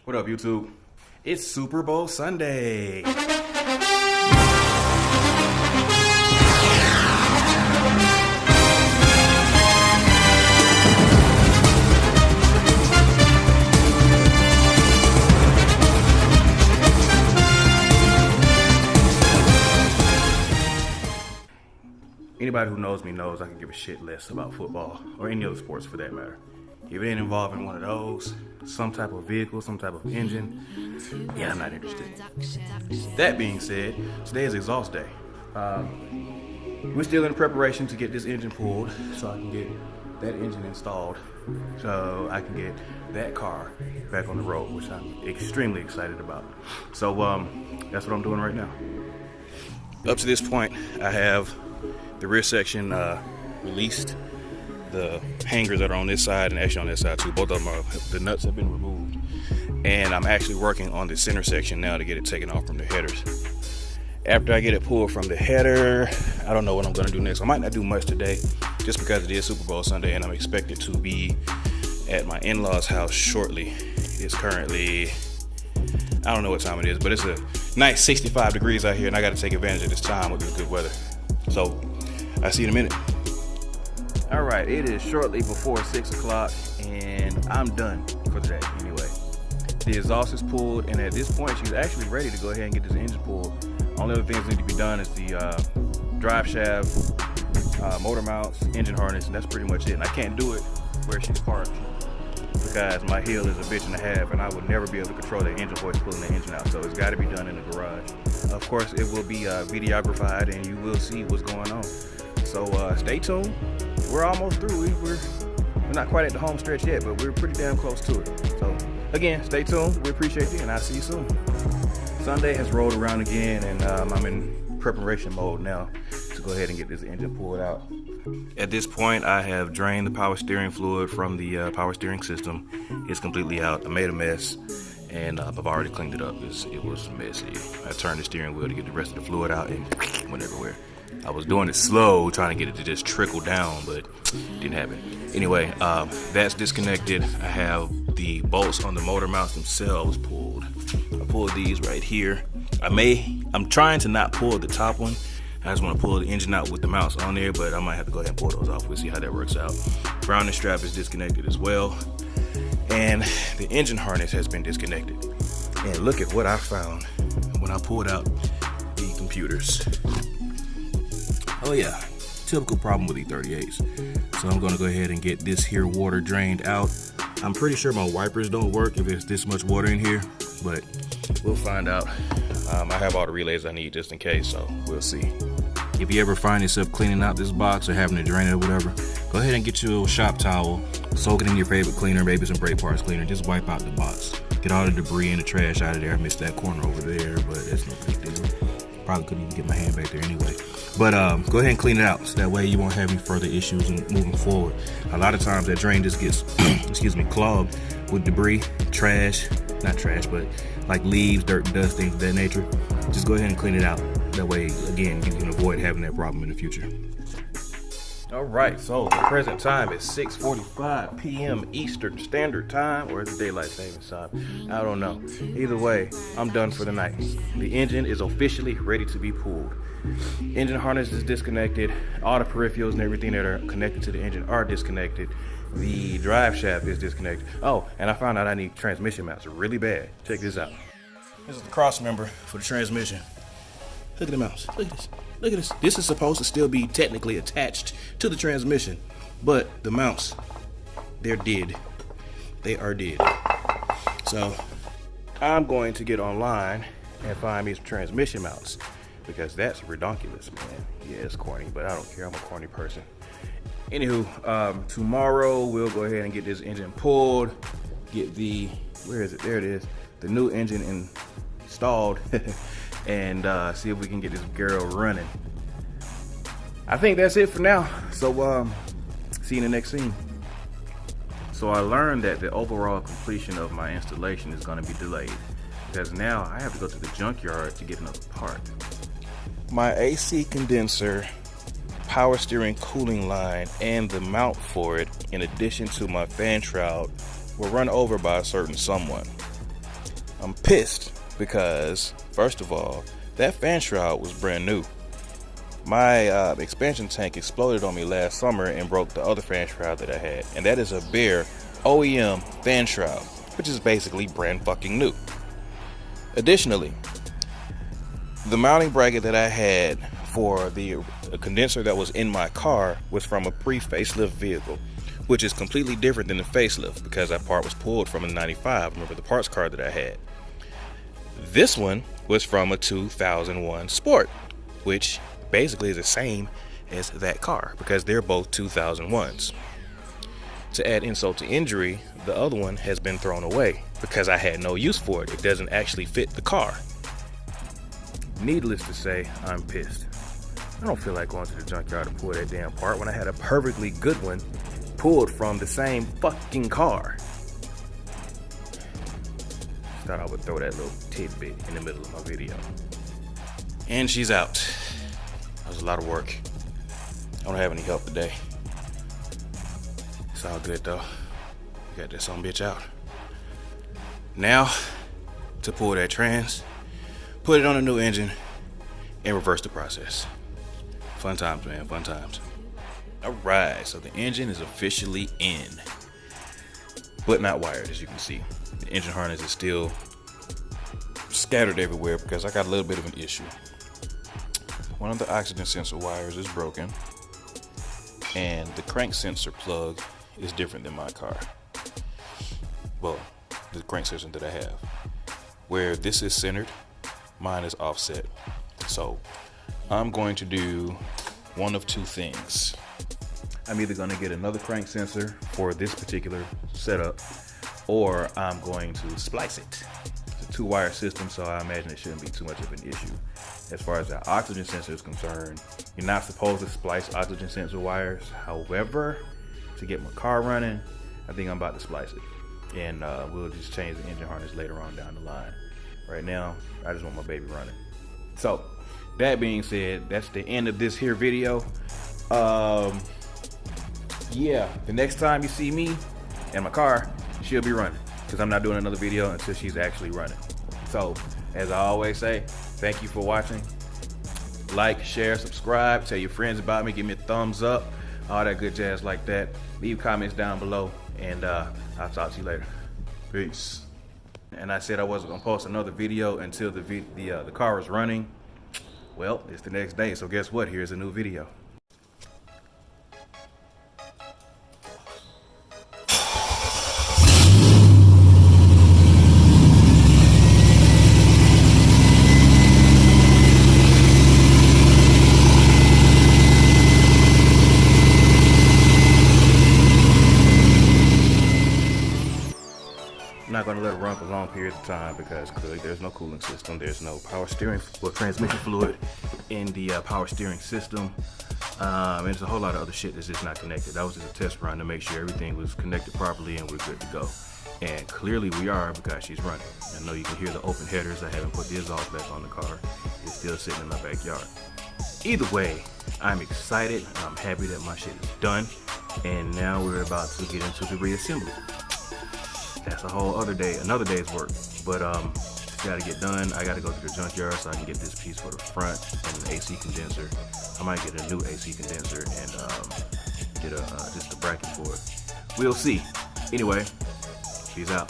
What up, YouTube? It's Super Bowl Sunday. Anybody who knows me knows I can give a shit less about football or any other sports for that matter. If it ain't involving one of those, some type of vehicle, some type of engine, yeah, I'm not interested. That being said, today is exhaust day. We're still in preparation to get this engine pulled so I can get that engine installed so I can get that car back on the road, which I'm extremely excited about. So that's what I'm doing right now. Up to this point, I have the rear section released. The hangers that are on this side and actually on this side too, both of them the nuts have been removed, and I'm actually working on the center section now to get it taken off from the headers. After I get it pulled from the header, I don't know what I'm going to do next. I might not do much today just because it is Super Bowl Sunday and I'm expected to be at my in-laws house shortly. It's currently, I don't know what time it is, but it's a nice 65 degrees out here and I got to take advantage of this time with this good weather. So I'll see you in a minute. All right, it is shortly before 6 o'clock and I'm done for the day anyway. The exhaust is pulled and at this point she's actually ready to go ahead and get this engine pulled. Only other things that need to be done is the drive shaft, motor mounts, engine harness, and that's pretty much it. And I can't do it where she's parked because my heel is a bitch and a half and I would never be able to control the engine hoist pulling the engine out. So it's got to be done in the garage. Of course, it will be videographed and you will see what's going on. So stay tuned. We're almost through. We're not quite at the home stretch yet, but we're pretty damn close to it. So again, stay tuned. We appreciate you and I'll see you soon. Sunday has rolled around again and I'm in preparation mode now to go ahead and get this engine pulled out. At this point, I have drained the power steering fluid from the power steering system. It's completely out. I made a mess and I've already cleaned it up. It was messy. I turned the steering wheel to get the rest of the fluid out and went everywhere. I was doing it slow, trying to get it to just trickle down, but it didn't happen. Anyway, that's disconnected. I have the bolts on the motor mounts themselves pulled. I pulled these right here. I'm trying to not pull the top one. I just want to pull the engine out with the mounts on there, but I might have to go ahead and pull those off. We'll see how that works out. Grounding strap is disconnected as well. And the engine harness has been disconnected. And look at what I found when I pulled out the computers. Oh yeah, typical problem with E38s. So I'm gonna go ahead and get this here water drained out. I'm pretty sure my wipers don't work if there's this much water in here, but we'll find out. I have all the relays I need just in case, so we'll see. If you ever find yourself cleaning out this box or having to drain it or whatever, go ahead and get you a shop towel, soak it in your favorite cleaner, maybe some brake parts cleaner, just wipe out the box. Get all the debris and the trash out of there. I missed that corner over there, but that's no big deal. Probably couldn't even get my hand back there anyway. But go ahead and clean it out so that way you won't have any further issues in moving forward. A lot of times that drain just gets, clogged with debris, trash, not trash, but like leaves, dirt, dust, things of that nature. Just go ahead and clean it out. That way, again, you can avoid having that problem in the future. All right, so the present time is 6:45 p.m. Eastern Standard Time, or is it daylight savings time? I don't know. Either way, I'm done for the night. The engine is officially ready to be pulled. Engine harness is disconnected. All the peripherals and everything that are connected to the engine are disconnected. The drive shaft is disconnected. Oh, and I found out I need transmission mounts really bad. Check this out. This is the cross member for the transmission. Look at the mounts. Look at this. Look at this. This is supposed to still be technically attached to the transmission, but the mounts, they're dead. They are dead. So I'm going to get online and find me some transmission mounts because that's redonkulous, man. Yeah, it's corny, but I don't care. I'm a corny person. Anywho, tomorrow we'll go ahead and get this engine pulled, get the, where is it? There it is. The new engine installed. And see if we can get this girl running. I think that's it for now. So see you in the next scene. So I learned that the overall completion of my installation is going to be delayed because now I have to go to the junkyard to get another part. My AC condenser, power steering cooling line, and the mount for it, in addition to my fan shroud, were run over by a certain someone. I'm pissed because, first of all, that fan shroud was brand new. My expansion tank exploded on me last summer and broke the other fan shroud that I had. And that is a bare OEM fan shroud, which is basically brand fucking new. Additionally, the mounting bracket that I had for the condenser that was in my car was from a pre-facelift vehicle, which is completely different than the facelift because that part was pulled from a 95. Remember the parts card that I had. This one was from a 2001 Sport, which basically is the same as that car because they're both 2001s. To add insult to injury, the other one has been thrown away because I had no use for it. It doesn't actually fit the car. Needless to say, I'm pissed. I don't feel like going to the junkyard to pull that damn part when I had a perfectly good one pulled from the same fucking car. Thought I would throw that little tidbit in the middle of my video. And she's out. That was a lot of work. I don't have any help today. It's all good though. Got this son bitch out. Now, to pull that trans, put it on a new engine, and reverse the process. Fun times, man, fun times. Alright, so the engine is officially in, but not wired, as you can see. The engine harness is still scattered everywhere because I got a little bit of an issue. One of the oxygen sensor wires is broken, and the crank sensor plug is different than my car. Well, the crank sensor that I have. Where this is centered, mine is offset. So I'm going to do one of two things. I'm either going to get another crank sensor for this particular setup, or I'm going to splice it. It's a 2-wire system, so I imagine it shouldn't be too much of an issue. As far as the oxygen sensor is concerned, you're not supposed to splice oxygen sensor wires. However, to get my car running, I think I'm about to splice it. And we'll just change the engine harness later on down the line. Right now, I just want my baby running. So, that being said, that's the end of this here video. Yeah, the next time you see me and my car, she'll be running, because I'm not doing another video until she's actually running. So, as I always say, thank you for watching. Like, share, subscribe, tell your friends about me, give me a thumbs up, all that good jazz like that. Leave comments down below, and I'll talk to you later. Peace. And I said I wasn't gonna post another video until the car was running. Well, it's the next day, so guess what? Here's a new video. I'm not going to let it run for long periods of time because clearly there's no cooling system, there's no power steering or transmission fluid in the power steering system, and there's a whole lot of other shit that's just not connected. That was just a test run to make sure everything was connected properly and we're good to go. And clearly we are, because she's running. I know you can hear the open headers. I haven't put the exhaust back on the car. It's still sitting in my backyard. Either way, I'm excited. I'm happy that my shit is done. And now we're about to get into the reassembly. That's a whole other day, another day's work. But it's gotta get done. I gotta go to the junkyard so I can get this piece for the front and an AC condenser. I might get a new AC condenser and get just a bracket for it. We'll see. Anyway, peace out.